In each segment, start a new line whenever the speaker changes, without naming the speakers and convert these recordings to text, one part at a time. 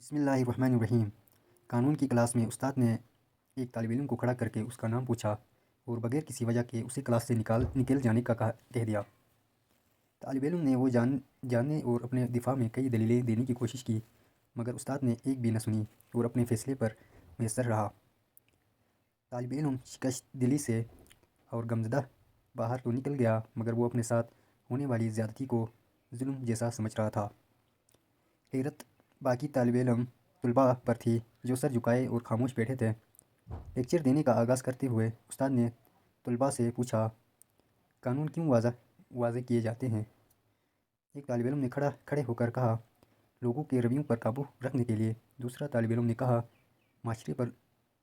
بسم اللہ الرحمن الرحیم۔ قانون کی کلاس میں استاد نے ایک طالب علم کو کھڑا کر کے اس کا نام پوچھا اور بغیر کسی وجہ کے اسے کلاس سے نکل جانے کا کہہ دیا۔ طالب علم نے وہ جاننے اور اپنے دفاع میں کئی دلیلیں دینے کی کوشش کی، مگر استاد نے ایک بھی نہ سنی اور اپنے فیصلے پر مستقر رہا۔ طالب علم شکست دلی سے اور غمزدہ باہر تو نکل گیا، مگر وہ اپنے ساتھ ہونے والی زیادتی کو ظلم جیسا سمجھ رہا تھا۔ حیرت باقی طلباء پر تھی، جو سر جھکائے اور خاموش بیٹھے تھے۔ لیکچر دینے کا آغاز کرتے ہوئے استاد نے طلباء سے پوچھا، قانون کیوں وضع کیے جاتے ہیں؟ ایک طالب علم نے کھڑے ہو کر کہا، لوگوں کے رویوں پر قابو رکھنے کے لیے۔ دوسرا طالب علم نے کہا، معاشرے پر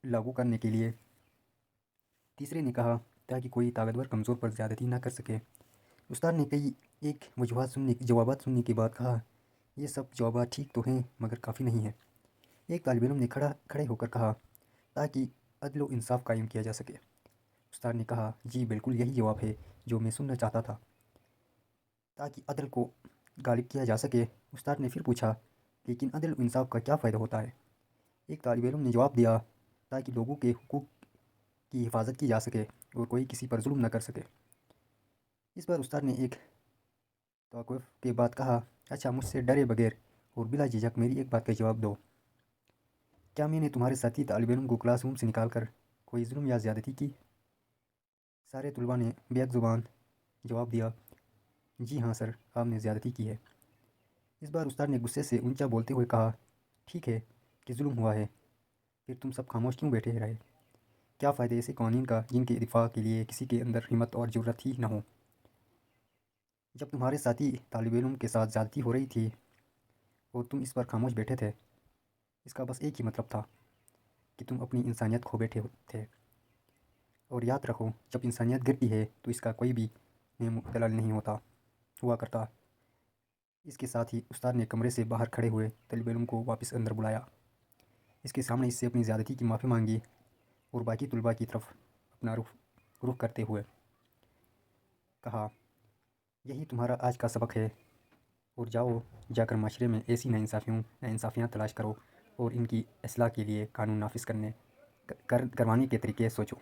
لاگو کرنے کے لیے۔ تیسرے نے کہا، تاکہ کوئی طاقتور کمزور پر زیادتی نہ کر سکے۔ استاد نے ایک جوابات سننے کے بعد کہا، یہ سب جوابات ٹھیک تو ہیں، مگر کافی نہیں ہیں۔ ایک طالب علم نے کھڑے ہو کر کہا، تاکہ عدل و انصاف قائم کیا جا سکے۔ استاد نے کہا، جی بالکل یہی جواب ہے جو میں سننا چاہتا تھا، تاکہ عدل کو غالب کیا جا سکے۔ استاد نے پھر پوچھا، لیکن عدل و انصاف کا کیا فائدہ ہوتا ہے؟ ایک طالب علم نے جواب دیا، تاکہ لوگوں کے حقوق کی حفاظت کی جا سکے اور کوئی کسی پر ظلم نہ کر سکے۔ اس بار استاد نے ایک توقف کے بعد کہا، اچھا مجھ سے ڈرے بغیر اور بلا جھجک میری ایک بات کا جواب دو۔ کیا میں نے تمہارے ساتھی طالب علم کو کلاس روم سے نکال کر کوئی ظلم یا زیادتی کی؟ سارے طلباء نے بیک زبان جواب دیا، جی ہاں سر، آپ نے زیادتی کی ہے۔ اس بار استاد نے غصے سے اونچا بولتے ہوئے کہا، ٹھیک ہے کہ ظلم ہوا ہے، پھر تم سب خاموش کیوں بیٹھے رہے؟ کیا فائدہ ایسے قوانین کا جن کے دفاع کے لیے کسی کے اندر ہمت اور جرأت ہی نہ ہو؟ جب تمہارے ساتھی طالب علم کے ساتھ زیادتی ہو رہی تھی اور تم اس پر خاموش بیٹھے تھے، اس کا بس ایک ہی مطلب تھا کہ تم اپنی انسانیت کھو بیٹھے تھے۔ اور یاد رکھو، جب انسانیت گرتی ہے تو اس کا کوئی بھی نعم دلال نہیں ہوا کرتا۔ اس کے ساتھ ہی استاد نے کمرے سے باہر کھڑے ہوئے طالب علم کو واپس اندر بلایا۔ اس کے سامنے اس سے اپنی زیادتی کی معافی مانگی اور باقی طلباء کی طرف اپنا رخ کرتے ہوئے کہا، یہی تمہارا آج کا سبق ہے، اور جا کر معاشرے میں ایسی ناانصافیاں تلاش کرو اور ان کی اصلاح کے لیے قانون نافذ کروانے کے طریقے سوچو۔